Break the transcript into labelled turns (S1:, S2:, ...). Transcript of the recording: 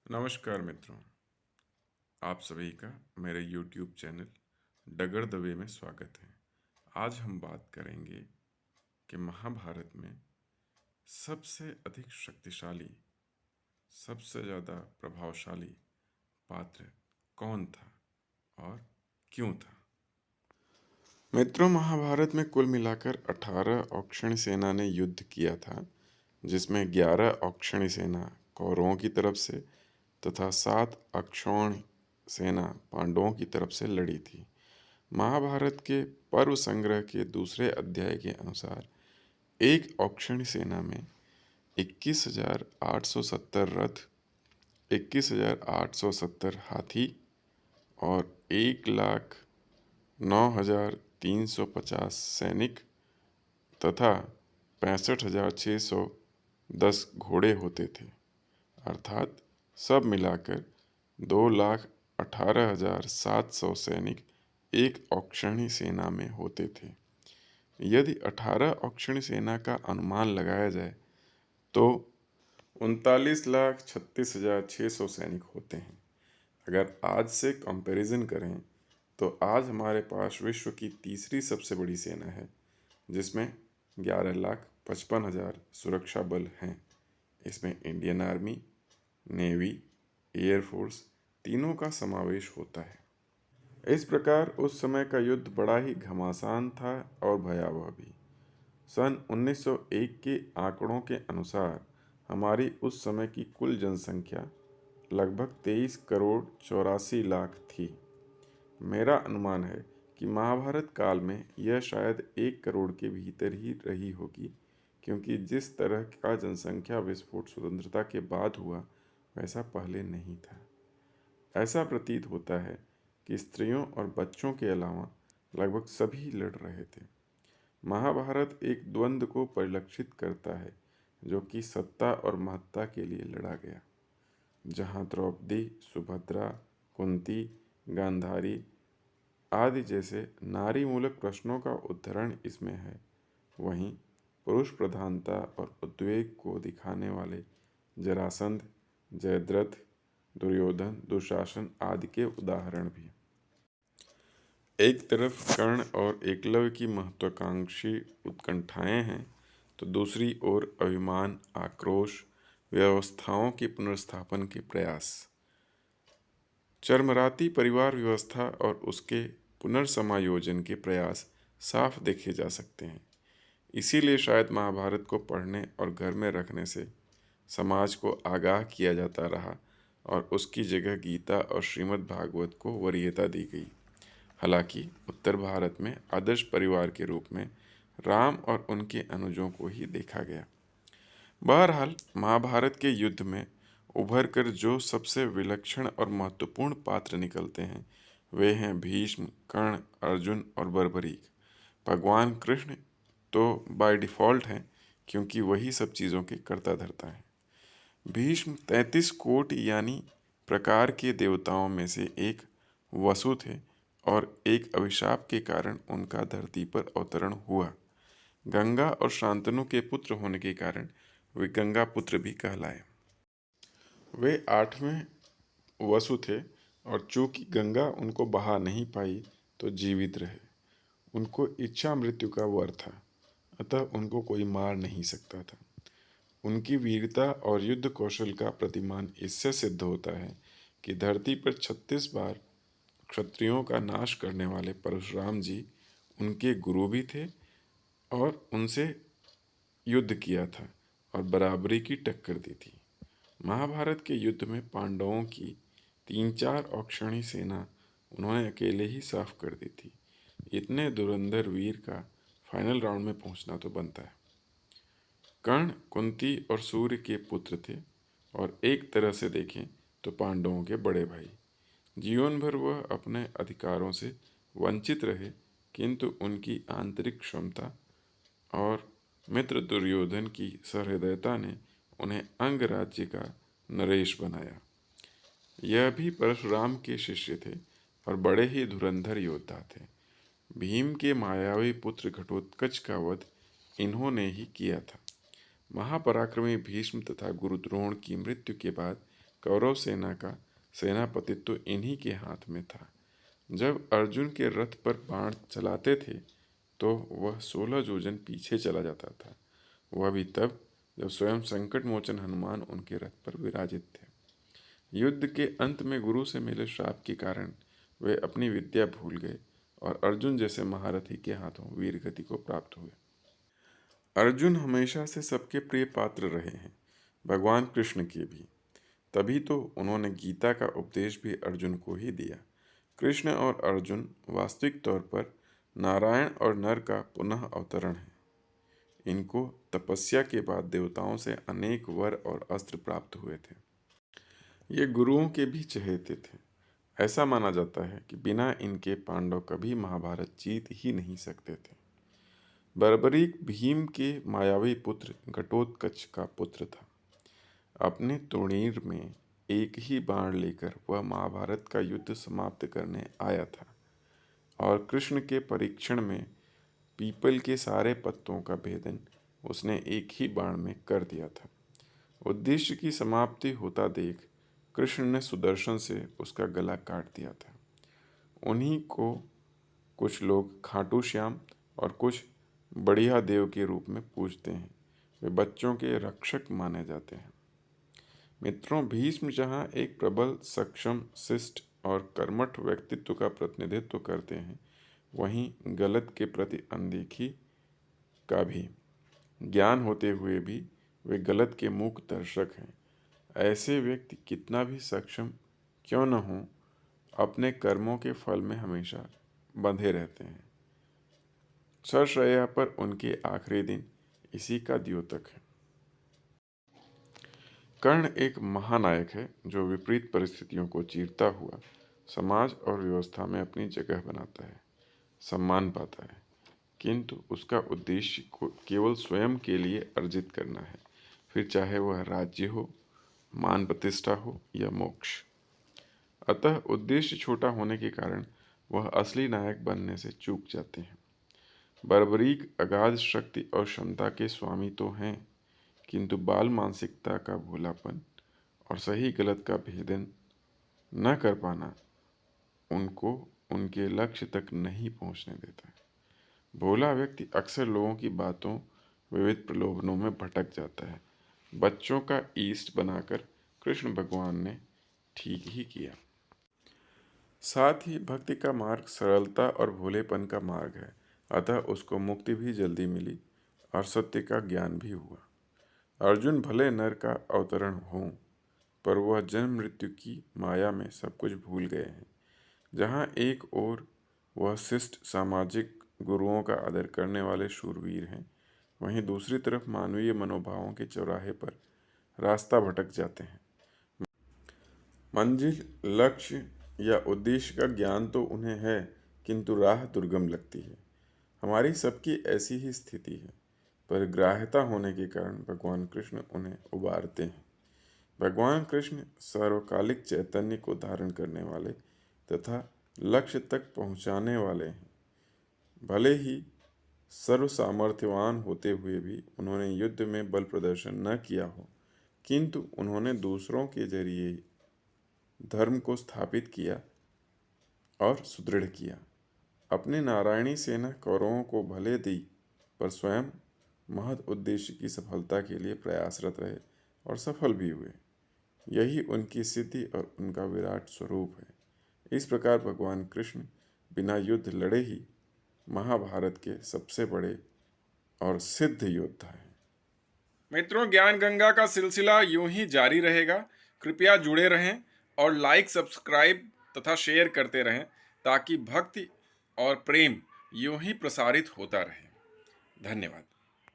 S1: नमस्कार मित्रों, आप सभी का मेरे YouTube चैनल डगर दवे में स्वागत है। आज हम बात करेंगे कि महाभारत में सबसे अधिक शक्तिशाली, सबसे ज़्यादा प्रभावशाली पात्र कौन था और क्यों था। मित्रों, महाभारत में कुल मिलाकर 18 औक्षणी सेना ने युद्ध किया था, जिसमें 11 औक्षणी सेना कौरवों की तरफ से तथा 7 अक्षौणी सेना पांडवों की तरफ से लड़ी थी। महाभारत के पर्व संग्रह के दूसरे अध्याय के अनुसार एक औक्षणी सेना में 21,870 रथ, 21,870 हाथी और 1,09,350 सैनिक तथा 65,610 घोड़े होते थे। अर्थात सब मिलाकर 2,18,700 सैनिक एक औक्षणी सेना में होते थे। यदि 18 औक्षणी सेना का अनुमान लगाया जाए तो 39,36,600 सैनिक होते हैं। अगर आज से कंपैरिजन करें तो आज हमारे पास विश्व की तीसरी सबसे बड़ी सेना है, जिसमें 11,55,000 सुरक्षा बल हैं। इसमें इंडियन आर्मी, नेवी, एयरफोर्स तीनों का समावेश होता है। इस प्रकार उस समय का युद्ध बड़ा ही घमासान था और भयावह भी। सन 1901 के आंकड़ों के अनुसार हमारी उस समय की कुल जनसंख्या लगभग 23 करोड़ 84 लाख थी। मेरा अनुमान है कि महाभारत काल में यह शायद 1 करोड़ के भीतर ही रही होगी, क्योंकि जिस तरह का जनसंख्या विस्फोट स्वतंत्रता के बाद हुआ वैसा पहले नहीं था। ऐसा प्रतीत होता है कि स्त्रियों और बच्चों के अलावा लगभग सभी लड़ रहे थे। महाभारत एक द्वंद्व को परिलक्षित करता है जो कि सत्ता और महत्ता के लिए लड़ा गया, जहाँ द्रौपदी, सुभद्रा, कुंती, गांधारी आदि जैसे नारी मूलक प्रश्नों का उद्धरण इसमें है। वहीं पुरुष प्रधानता और उद्वेग को दिखाने वाले जरासंध, जयद्रथ, दुर्योधन, दुशासन आदि के उदाहरण भी। एक तरफ कर्ण और एकलव्य की महत्वाकांक्षी उत्कंठाएं हैं, तो दूसरी ओर अभिमान, आक्रोश, व्यवस्थाओं के पुनर्स्थापन के प्रयास। चरमराती परिवार व्यवस्था और उसके पुनर्समायोजन के प्रयास साफ देखे जा सकते हैं। इसीलिए शायद महाभारत को पढ़ने और घर में रखने से समाज को आगाह किया जाता रहा और उसकी जगह गीता और श्रीमद् भागवत को वरीयता दी गई। हालांकि उत्तर भारत में आदर्श परिवार के रूप में राम और उनके अनुजों को ही देखा गया। बहरहाल महाभारत के युद्ध में उभर कर जो सबसे विलक्षण और महत्वपूर्ण पात्र निकलते हैं वे हैं भीष्म, कर्ण, अर्जुन और बर्बरीक। भगवान कृष्ण तो बाय डिफ़ॉल्ट हैं, क्योंकि वही सब चीज़ों के कर्ता धर्ता हैं। भीष्म 33 कोटि यानी प्रकार के देवताओं में से एक वसु थे और एक अभिशाप के कारण उनका धरती पर अवतरण हुआ। गंगा और शांतनु के पुत्र होने के कारण वे गंगा पुत्र भी कहलाए। वे 8वें वसु थे और चूंकि गंगा उनको बहा नहीं पाई तो जीवित रहे। उनको इच्छा मृत्यु का वर था, अतः उनको कोई मार नहीं सकता था। उनकी वीरता और युद्ध कौशल का प्रतिमान इससे सिद्ध होता है कि धरती पर 36 बार क्षत्रियों का नाश करने वाले परशुराम जी उनके गुरु भी थे और उनसे युद्ध किया था और बराबरी की टक्कर दी थी। महाभारत के युद्ध में पांडवों की 3-4 औक्षणी सेना उन्होंने अकेले ही साफ कर दी थी। इतने धुरंधर वीर का फाइनल राउंड में पहुंचना तो बनता है। कर्ण, कुंती और सूर्य के पुत्र थे और एक तरह से देखें तो पांडवों के बड़े भाई। जीवन भर वह अपने अधिकारों से वंचित रहे, किंतु उनकी आंतरिक क्षमता और मित्र दुर्योधन की सहृदयता ने उन्हें अंगराज्य का नरेश बनाया। यह भी परशुराम के शिष्य थे और बड़े ही धुरंधर योद्धा थे। भीम के मायावी पुत्र घटोत्कच का वध इन्होंने ही किया था। महापराक्रमी भीष्म तथा गुरु द्रोण की मृत्यु के बाद कौरव सेना का सेनापतित्व इन्हीं के हाथ में था। जब अर्जुन के रथ पर बाण चलाते थे तो वह 16 योजन पीछे चला जाता था। वह भी तब जब स्वयं संकट मोचन हनुमान उनके रथ पर विराजित थे। युद्ध के अंत में गुरु से मिले श्राप के कारण वे अपनी विद्या भूल गए और अर्जुन जैसे महारथी के हाथों वीर गति को प्राप्त हुए। अर्जुन हमेशा से सबके प्रिय पात्र रहे हैं, भगवान कृष्ण के भी। तभी तो उन्होंने गीता का उपदेश भी अर्जुन को ही दिया। कृष्ण और अर्जुन वास्तविक तौर पर नारायण और नर का पुनः अवतरण है। इनको तपस्या के बाद देवताओं से अनेक वर और अस्त्र प्राप्त हुए थे। ये गुरुओं के भी चहेते थे। ऐसा माना जाता है कि बिना इनके पांडव कभी महाभारत जीत ही नहीं सकते थे। बर्बरीक भीम के मायावी पुत्र घटोत्कच का पुत्र था। अपने तोड़ीर में एक ही बाण लेकर वह महाभारत का युद्ध समाप्त करने आया था और कृष्ण के परीक्षण में पीपल के सारे पत्तों का भेदन उसने एक ही बाण में कर दिया था। उद्देश्य की समाप्ति होता देख कृष्ण ने सुदर्शन से उसका गला काट दिया था। उन्हीं को कुछ लोग खाटू श्याम और कुछ बढ़िया देव के रूप में पूजते हैं। वे बच्चों के रक्षक माने जाते हैं। मित्रों, भीष्म जहाँ एक प्रबल, सक्षम, शिष्ट और कर्मठ व्यक्तित्व का प्रतिनिधित्व करते हैं, वहीं गलत के प्रति अनदेखी का भी ज्ञान होते हुए भी वे गलत के मूक दर्शक हैं। ऐसे व्यक्ति कितना भी सक्षम क्यों न हो, अपने कर्मों के फल में हमेशा बंधे रहते हैं। सरश्रया पर उनके आखिरी दिन इसी का द्योतक है। कर्ण एक महानायक है जो विपरीत परिस्थितियों को चीरता हुआ समाज और व्यवस्था में अपनी जगह बनाता है, सम्मान पाता है, किंतु उसका उद्देश्य केवल स्वयं के लिए अर्जित करना है, फिर चाहे वह राज्य हो, मान प्रतिष्ठा हो या मोक्ष। अतः उद्देश्य छोटा होने के कारण वह असली नायक बनने से चूक जाते हैं। बर्बरीक अगाध शक्ति और क्षमता के स्वामी तो हैं, किंतु बाल मानसिकता का भोलापन और सही गलत का भेदन न कर पाना उनको उनके लक्ष्य तक नहीं पहुंचने देता। भोला व्यक्ति अक्सर लोगों की बातों, विविध प्रलोभनों में भटक जाता है। बच्चों का ईस्ट बनाकर कृष्ण भगवान ने ठीक ही किया। साथ ही भक्ति का मार्ग सरलता और भोलेपन का मार्ग है, अतः उसको मुक्ति भी जल्दी मिली और सत्य का ज्ञान भी हुआ। अर्जुन भले नर का अवतरण हो, पर वह जन्म मृत्यु की माया में सब कुछ भूल गए हैं। जहाँ एक ओर वह शिष्ट, सामाजिक, गुरुओं का आदर करने वाले शूरवीर हैं, वहीं दूसरी तरफ मानवीय मनोभावों के चौराहे पर रास्ता भटक जाते हैं। मंजिल, लक्ष्य या उद्देश्य का ज्ञान तो उन्हें है, किंतु राह दुर्गम लगती है। हमारी सबकी ऐसी ही स्थिति है, पर ग्राह्यता होने के कारण भगवान कृष्ण उन्हें उबारते हैं। भगवान कृष्ण सर्वकालिक चैतन्य को धारण करने वाले तथा लक्ष्य तक पहुंचाने वाले हैं। भले ही सर्व सामर्थ्यवान होते हुए भी उन्होंने युद्ध में बल प्रदर्शन न किया हो, किंतु उन्होंने दूसरों के जरिए धर्म को स्थापित किया और सुदृढ़ किया। अपने नारायणी सेना कौरवों को भले दी, पर स्वयं महद उद्देश्य की सफलता के लिए प्रयासरत रहे और सफल भी हुए। यही उनकी सिद्धि और उनका विराट स्वरूप है। इस प्रकार भगवान कृष्ण बिना युद्ध लड़े ही महाभारत के सबसे बड़े और सिद्ध योद्धा हैं।
S2: मित्रों, ज्ञान गंगा का सिलसिला यूं ही जारी रहेगा। कृपया जुड़े रहें और लाइक, सब्सक्राइब तथा शेयर करते रहें, ताकि भक्ति और प्रेम यूं ही प्रसारित होता रहे। धन्यवाद।